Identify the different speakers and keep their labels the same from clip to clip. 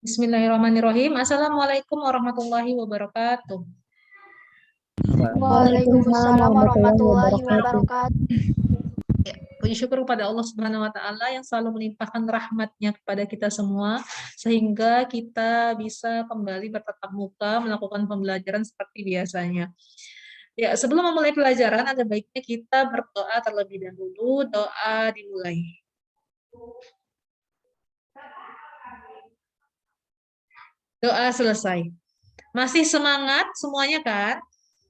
Speaker 1: Bismillahirrahmanirrahim. Assalamualaikum warahmatullahi wabarakatuh.
Speaker 2: Waalaikumsalam
Speaker 3: Waalaikumsalam
Speaker 2: warahmatullahi
Speaker 3: warahmatullahi wabarakatuh.
Speaker 2: wabarakatuh.
Speaker 1: Puji syukur kepada Allah Subhanahu wa taala yang selalu melimpahkan rahmatnya kepada kita semua sehingga kita bisa kembali bertatap muka melakukan pembelajaran seperti biasanya. Ya, sebelum memulai pelajaran ada baiknya kita berdoa terlebih dahulu. Doa dimulai. Doa selesai. Masih semangat semuanya kan?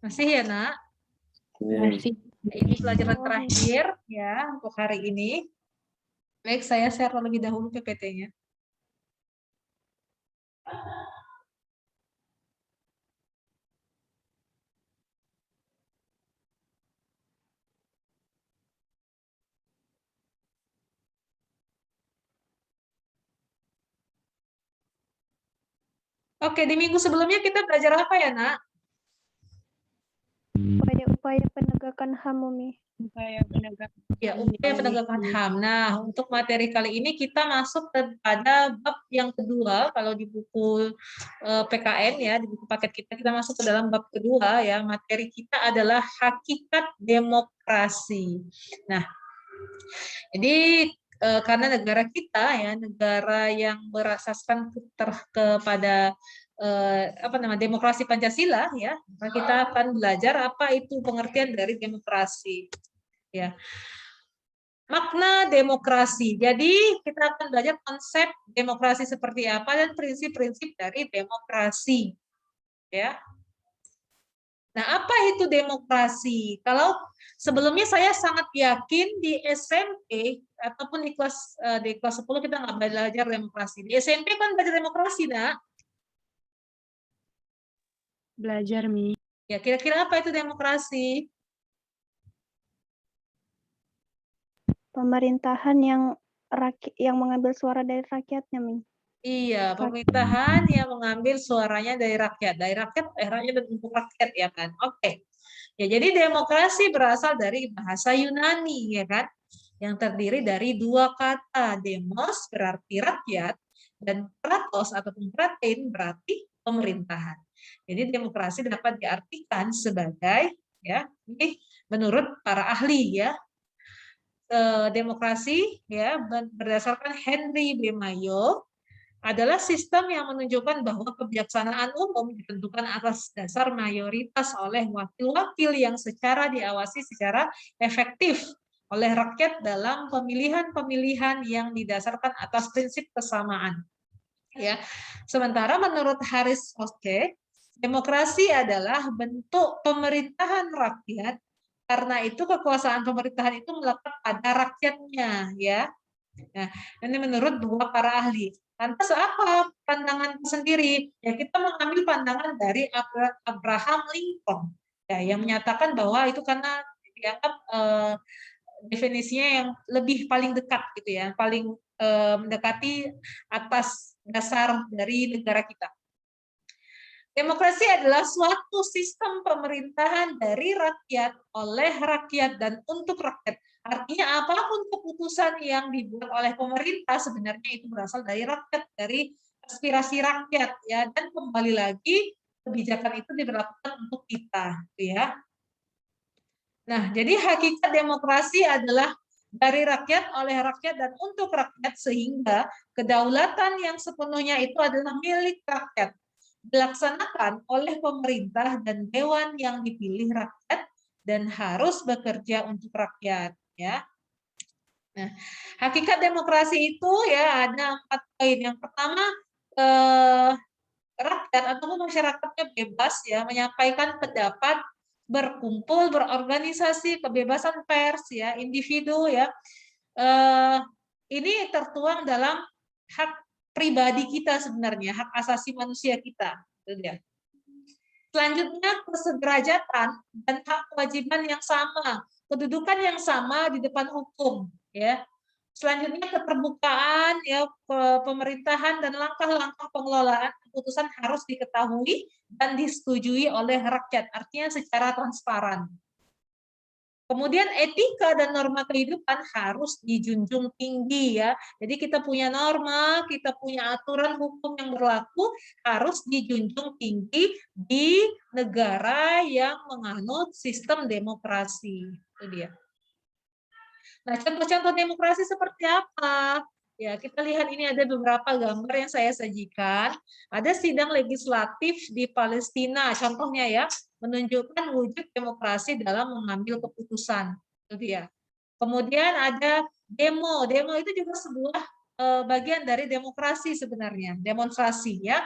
Speaker 1: Masih ya, Nak?
Speaker 3: Masih.
Speaker 1: Ini pelajaran terakhir ya untuk hari ini. Baik, saya share terlebih dahulu PPT-nya. Oke, di minggu sebelumnya kita belajar apa ya, Nak?
Speaker 2: Upaya-upaya penegakan HAM, Umi.
Speaker 1: Ya, upaya penegakan HAM. Nah, untuk materi kali ini kita masuk kepada bab yang kedua. Kalau di buku PKN ya, di buku paket kita masuk ke dalam bab kedua ya. Materi kita adalah hakikat demokrasi. Nah, jadi karena negara kita ya, negara yang berasaskan kepada demokrasi Pancasila ya, maka kita akan belajar apa itu pengertian dari demokrasi. Ya. Makna demokrasi. Jadi kita akan belajar konsep demokrasi seperti apa dan prinsip-prinsip dari demokrasi. Ya. Nah, apa itu demokrasi? Kalau sebelumnya saya sangat yakin di SMP ataupun di kelas 10 kita nggak belajar demokrasi. Di SMP kan belajar demokrasi, Nak?
Speaker 3: Belajar, Mi.
Speaker 1: Ya, kira-kira apa itu demokrasi?
Speaker 2: Pemerintahan yang mengambil suara dari rakyatnya, Mi.
Speaker 1: Iya, pemerintahan yang mengambil suaranya dari rakyat rakyat dan untuk rakyat ya kan. Oke. Ya, jadi demokrasi berasal dari bahasa Yunani ya kan, yang terdiri dari dua kata. Demos berarti rakyat dan kratos ataupun pratin berarti pemerintahan. Jadi demokrasi dapat diartikan sebagai ya, ini menurut para ahli ya, demokrasi ya berdasarkan Henry B. Mayo adalah sistem yang menunjukkan bahwa kebijaksanaan umum ditentukan atas dasar mayoritas oleh wakil-wakil yang secara diawasi secara efektif oleh rakyat dalam pemilihan-pemilihan yang didasarkan atas prinsip kesamaan. Ya. Sementara menurut Harris Hoske, demokrasi adalah bentuk pemerintahan rakyat karena itu kekuasaan pemerintahan itu melekat pada rakyatnya, ya. Nah, ini menurut dua para ahli. Lantas apa pandangan sendiri? Ya kita mengambil pandangan dari Abraham Lincoln, ya, yang menyatakan bahwa itu karena dianggap definisinya yang lebih paling dekat gitu ya, paling mendekati atas dasar dari negara kita. Demokrasi adalah suatu sistem pemerintahan dari rakyat, oleh rakyat, dan untuk rakyat. Artinya apapun keputusan yang dibuat oleh pemerintah sebenarnya itu berasal dari rakyat, dari aspirasi rakyat ya, dan kembali lagi kebijakan itu diberlakukan untuk kita, ya. Nah, jadi hakikat demokrasi adalah dari rakyat, oleh rakyat, dan untuk rakyat sehingga kedaulatan yang sepenuhnya itu adalah milik rakyat, dilaksanakan oleh pemerintah dan dewan yang dipilih rakyat dan harus bekerja untuk rakyat, ya. Nah, hakikat demokrasi itu ya ada 4 poin. Yang pertama, rakyat atau masyarakatnya bebas ya menyampaikan pendapat, berkumpul, berorganisasi, kebebasan pers ya, individu ya. Ini tertuang dalam hak pribadi kita sebenarnya, hak asasi manusia kita. Selanjutnya kesederajatan dan hak kewajiban yang sama, kedudukan yang sama di depan hukum, ya. Selanjutnya keterbukaan ya pemerintahan dan langkah-langkah pengelolaan keputusan harus diketahui dan disetujui oleh rakyat, artinya secara transparan. Kemudian etika dan norma kehidupan harus dijunjung tinggi ya. Jadi kita punya norma, kita punya aturan hukum yang berlaku harus dijunjung tinggi di negara yang menganut sistem demokrasi. Itu dia. Nah, contoh-contoh demokrasi seperti apa? Ya, kita lihat ini ada beberapa gambar yang saya sajikan. Ada sidang legislatif di Palestina, contohnya ya, menunjukkan wujud demokrasi dalam mengambil keputusan. Itu dia. Kemudian ada demo. Demo itu juga sebuah bagian dari demokrasi sebenarnya, demonstrasi ya.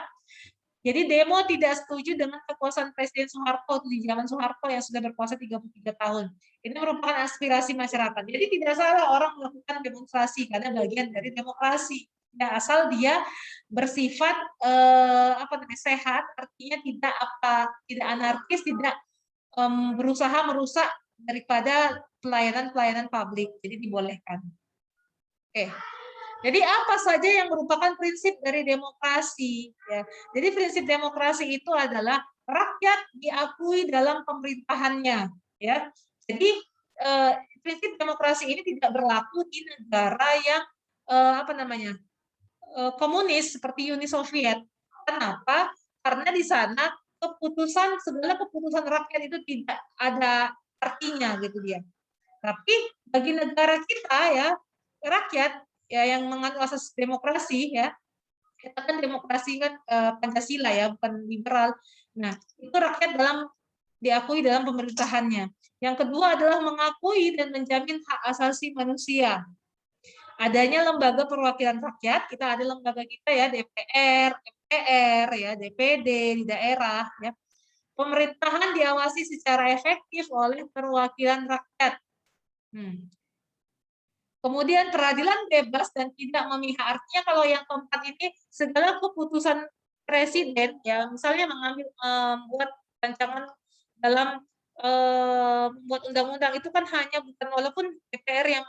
Speaker 1: Jadi demo tidak setuju dengan kekuasaan Presiden Soeharto di zaman Soeharto yang sudah berkuasa 33 tahun. Ini merupakan aspirasi masyarakat. Jadi tidak salah orang melakukan demonstrasi karena bagian dari demokrasi. Ya, asal dia bersifat sehat, artinya tidak anarkis, tidak berusaha merusak daripada pelayanan publik. Jadi dibolehkan. Oke. Jadi apa saja yang merupakan prinsip dari demokrasi? Ya. Jadi prinsip demokrasi itu adalah rakyat diakui dalam pemerintahannya. Ya. Jadi prinsip demokrasi ini tidak berlaku di negara yang komunis seperti Uni Soviet. Kenapa? Karena di sana segala keputusan rakyat itu tidak ada artinya gitu dia. Tapi bagi negara kita ya rakyat ya yang menganut asas demokrasi ya, kita kan demokrasi kan Pancasila ya, bukan liberal. Nah, itu rakyat diakui dalam pemerintahannya. Yang kedua adalah mengakui dan menjamin hak asasi manusia. Adanya lembaga perwakilan rakyat, kita ada lembaga kita ya, DPR, MPR ya, DPD di daerah ya. Pemerintahan diawasi secara efektif oleh perwakilan rakyat. Kemudian peradilan bebas dan tidak memihak. Artinya kalau yang keempat ini segala keputusan presiden ya, misalnya membuat rancangan dalam membuat undang-undang itu kan hanya bukan walaupun DPR yang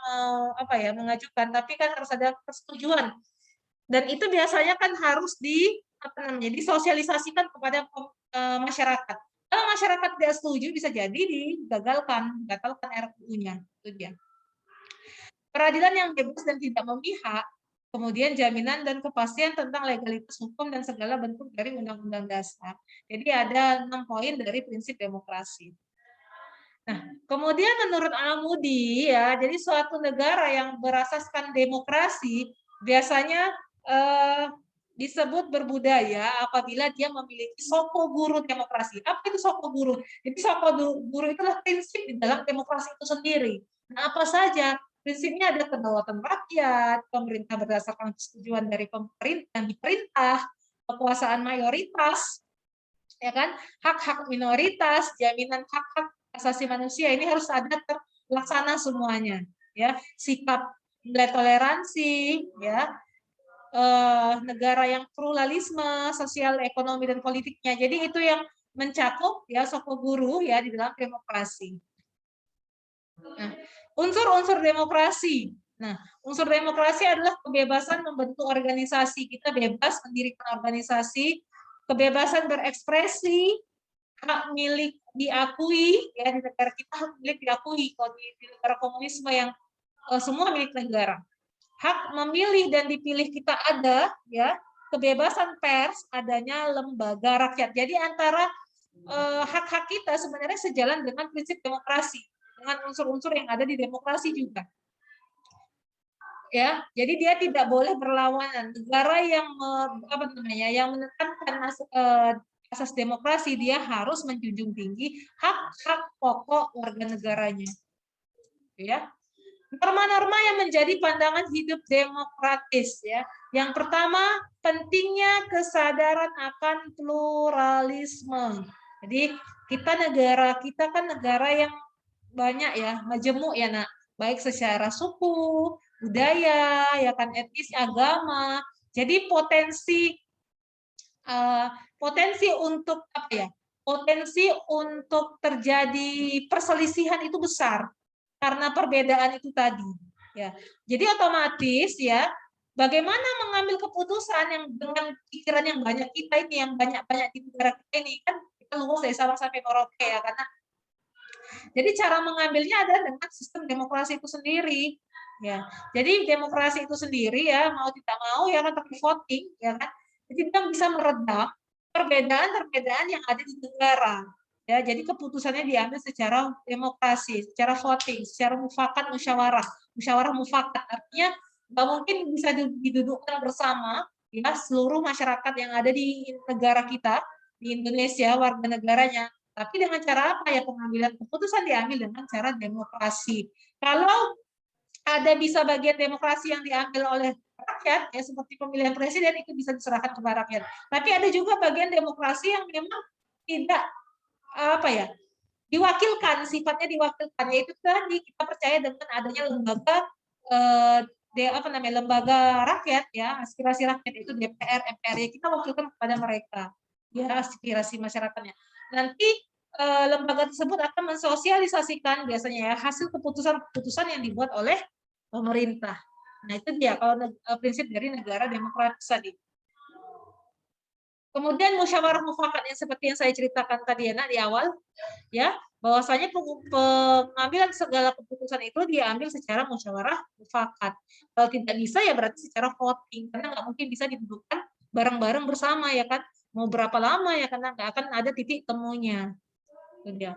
Speaker 1: mengajukan, tapi kan harus ada persetujuan. Dan itu biasanya kan harus disosialisasikan kepada masyarakat. Kalau masyarakat tidak setuju bisa jadi dibatalkan RUU-nya. Itu dia. Peradilan yang bebas dan tidak memihak, kemudian jaminan dan kepastian tentang legalitas hukum dan segala bentuk dari Undang-Undang Dasar. Jadi ada 6 poin dari prinsip demokrasi. Nah, kemudian menurut Al-Mudi ya, jadi suatu negara yang berasaskan demokrasi biasanya disebut berbudaya apabila dia memiliki soko guru demokrasi. Apa itu soko guru? Jadi soko guru itulah prinsip di dalam demokrasi itu sendiri. Nah, apa saja? Prinsipnya ada kedaulatan rakyat, pemerintah berdasarkan persetujuan dari pemerintah yang diperintah, kekuasaan mayoritas, ya kan, hak-hak minoritas, jaminan hak-hak asasi manusia ini harus ada terlaksana semuanya, ya, sikap nilai toleransi, ya, negara yang pluralisme, sosial, ekonomi dan politiknya. Jadi itu yang mencakup ya soko guru ya di dalam demokrasi. Nah, unsur-unsur demokrasi. Nah, unsur demokrasi adalah kebebasan membentuk organisasi. Kita bebas mendirikan organisasi, kebebasan berekspresi, hak milik diakui, ya di negara kita hak milik diakui. Kalau di negara komunisme yang semua milik negara. Hak memilih dan dipilih kita ada, ya. Kebebasan pers, adanya lembaga rakyat. Jadi antara hak-hak kita sebenarnya sejalan dengan prinsip demokrasi, dengan unsur-unsur yang ada di demokrasi juga. Ya, jadi dia tidak boleh berlawanan. Negara yang menekankan asas demokrasi, dia harus menjunjung tinggi hak-hak pokok warga negaranya. Ya. Norma-norma yang menjadi pandangan hidup demokratis ya. Yang pertama, pentingnya kesadaran akan pluralisme. Jadi negara kita kan negara yang banyak ya, majemuk ya nak, baik secara suku, budaya, ya kan, etnis, agama. Jadi potensi untuk potensi untuk terjadi perselisihan itu besar karena perbedaan itu tadi. Ya, jadi otomatis ya, bagaimana mengambil keputusan yang dengan pikiran yang banyak kita ini, yang banyak-banyak di negara kita ini kan kita luas dari Sabang sampai Merauke ya, karena Jadi cara mengambilnya adalah dengan sistem demokrasi itu sendiri. Ya, jadi demokrasi itu sendiri ya mau tidak mau ya kan pakai voting ya kan. Jadi dia bisa meredam perbedaan-perbedaan yang ada di negara. Ya, jadi keputusannya diambil secara demokrasi, secara voting, secara mufakat musyawarah, musyawarah mufakat. Artinya nggak mungkin bisa didudukkan bersama ya seluruh masyarakat yang ada di negara kita di Indonesia warga negaranya. Tapi dengan cara apa ya pengambilan keputusan diambil dengan cara demokrasi. Kalau ada bisa bagian demokrasi yang diambil oleh rakyat ya seperti pemilihan presiden itu bisa diserahkan kepada rakyat. Tapi ada juga bagian demokrasi yang memang tidak apa ya diwakilkan, sifatnya diwakilkan, yaitu tadi kita percaya dengan adanya lembaga lembaga rakyat ya, aspirasi rakyat itu DPR, MPR ya kita wakilkan kepada mereka ya aspirasi masyarakatnya. Nanti lembaga tersebut akan mensosialisasikan biasanya ya hasil keputusan-keputusan yang dibuat oleh pemerintah. Nah itu dia kalau prinsip dari negara demokratis tadi. Kemudian musyawarah mufakat yang seperti yang saya ceritakan tadi ya, di awal, ya, bahwasanya pengambilan segala keputusan itu diambil secara musyawarah mufakat. Kalau tidak bisa ya berarti secara voting, karena nggak mungkin bisa didudukkan bareng-bareng bersama ya kan. Mau berapa lama ya karena nggak akan ada titik temunya. Itu dia.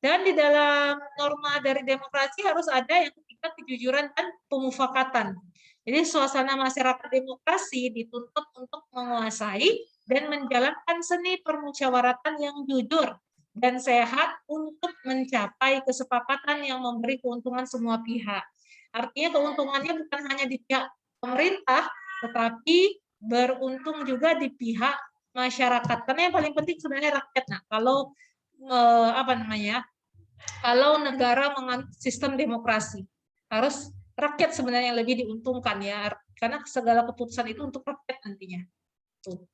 Speaker 1: Dan di dalam norma dari demokrasi harus ada yang ketiga kejujuran dan pemufakatan. Jadi suasana masyarakat demokrasi dituntut untuk menguasai dan menjalankan seni permusyawaratan yang jujur dan sehat untuk mencapai kesepakatan yang memberi keuntungan semua pihak. Artinya keuntungannya bukan hanya di pihak pemerintah, tetapi beruntung juga di pihak masyarakat. Karena yang paling penting sebenarnya rakyat. Nah, kalau kalau negara menganut sistem demokrasi, harus rakyat sebenarnya yang lebih diuntungkan ya, karena segala keputusan itu untuk rakyat nantinya. Tuh.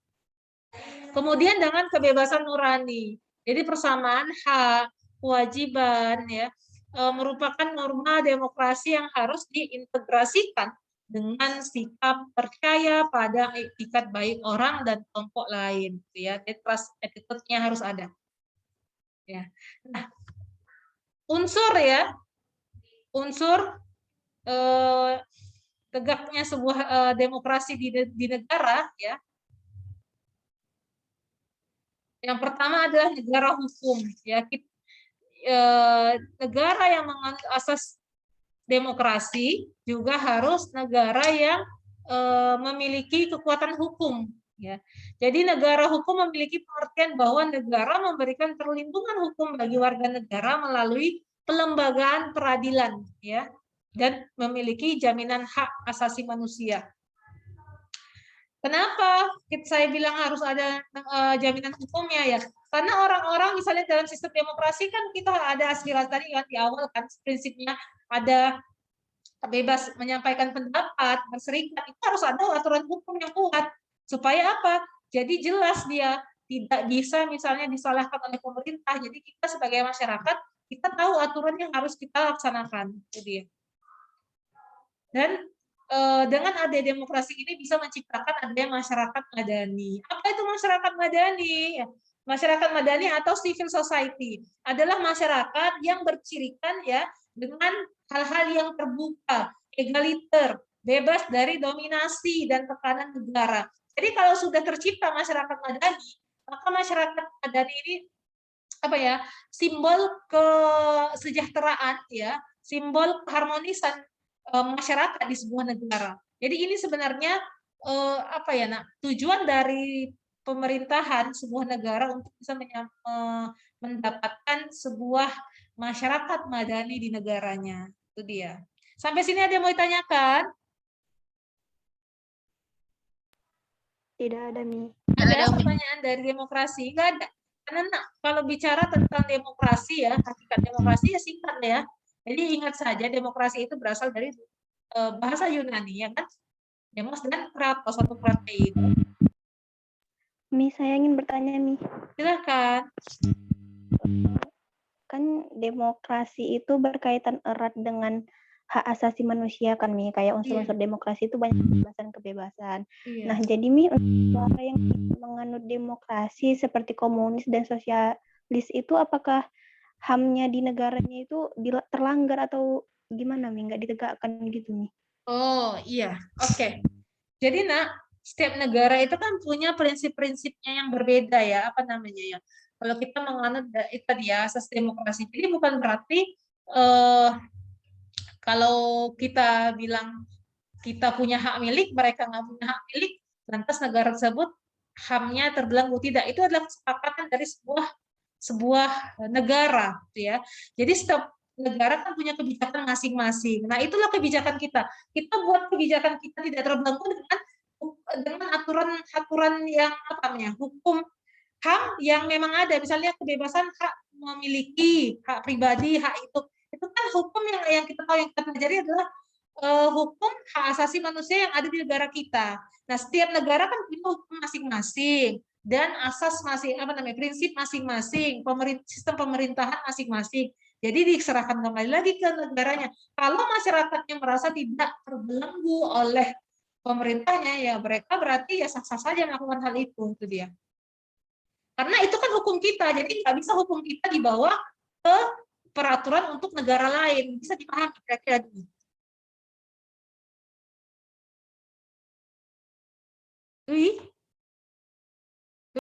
Speaker 1: Kemudian dengan kebebasan nurani. Jadi persamaan hak, kewajiban ya merupakan norma demokrasi yang harus diintegrasikan dengan sikap percaya pada etikat baik orang dan kelompok lain ya. Trust attitude-nya harus ada. Ya. Nah, unsur tegaknya sebuah demokrasi di negara ya. Yang pertama adalah negara hukum ya. Negara yang menganut asas demokrasi juga harus negara yang memiliki kekuatan hukum ya. Jadi negara hukum memiliki pengertian bahwa negara memberikan perlindungan hukum bagi warga negara melalui pelembagaan peradilan ya dan memiliki jaminan hak asasi manusia. Kenapa saya bilang harus ada jaminan hukumnya ya? Karena orang-orang misalnya dalam sistem demokrasi kan kita ada aspirasi tadi kan di awal kan prinsipnya ada bebas menyampaikan pendapat, berserikat, itu harus ada aturan hukum yang kuat. Supaya apa? Jadi jelas dia tidak bisa misalnya disalahkan oleh pemerintah. Jadi kita sebagai masyarakat, kita tahu aturan yang harus kita laksanakan. Jadi, dan dengan ada demokrasi ini bisa menciptakan adanya masyarakat madani. Apa itu masyarakat madani? Masyarakat madani atau civil society adalah masyarakat yang bercirikan ya dengan hal-hal yang terbuka, egaliter, bebas dari dominasi dan tekanan negara. Jadi kalau sudah tercipta masyarakat madani, maka masyarakat madani ini simbol kesejahteraan ya, simbol keharmonisan masyarakat di sebuah negara. Jadi ini sebenarnya tujuan dari pemerintahan sebuah negara untuk bisa mendapatkan sebuah masyarakat madani di negaranya. Itu dia. Sampai sini ada yang mau ditanyakan?
Speaker 2: Tidak ada, Mi.
Speaker 1: Ada pertanyaan dari demokrasi? Enggak ada. Karena kalau bicara tentang demokrasi ya, hakikat demokrasi ya singkat ya. Jadi ingat saja demokrasi itu berasal dari bahasa Yunani ya kan? Demos dan kratos atau kratei itu.
Speaker 2: Mi, saya ingin bertanya, Mi.
Speaker 1: Silakan.
Speaker 2: Kan demokrasi itu berkaitan erat dengan hak asasi manusia kan, Mi. Kayak unsur-unsur demokrasi itu banyak kebebasan-kebebasan. Iya. Nah, jadi Mi, suara yang menganut demokrasi seperti komunis dan sosialis itu apakah HAM-nya di negaranya itu terlanggar atau gimana Mi? Nggak ditegakkan gitu Mi?
Speaker 1: Oh iya, oke. Jadi setiap negara itu kan punya prinsip-prinsipnya yang berbeda ya, apa namanya ya. Kalau kita menganut itu tadi ya, asas demokrasi. Jadi bukan berarti kalau kita bilang kita punya hak milik, mereka nggak punya hak milik, lantas negara tersebut HAM-nya terbelenggu. Tidak, itu adalah kesepakatan dari sebuah negara, gitu ya. Jadi setiap negara kan punya kebijakan masing-masing. Nah, itulah kebijakan kita. Kita buat kebijakan kita tidak terbelenggu dengan aturan-aturan yang apa namanya, hukum HAM yang memang ada. Misalnya kebebasan hak memiliki, hak pribadi, hak itu kan hukum yang kita tahu, yang kita pelajari adalah hukum hak asasi manusia yang ada di negara kita. Nah, setiap negara kan punya hukum masing-masing dan asas prinsip masing-masing, sistem pemerintahan masing-masing. Jadi diserahkan kembali lagi ke negaranya. Kalau masyarakatnya merasa tidak terbelenggu oleh pemerintahnya, ya mereka berarti ya sah-sah saja melakukan hal itu dia. Karena itu kan hukum kita, jadi nggak bisa hukum kita dibawa ke peraturan untuk negara lain. Bisa dipahami kira-kira gitu. Ui?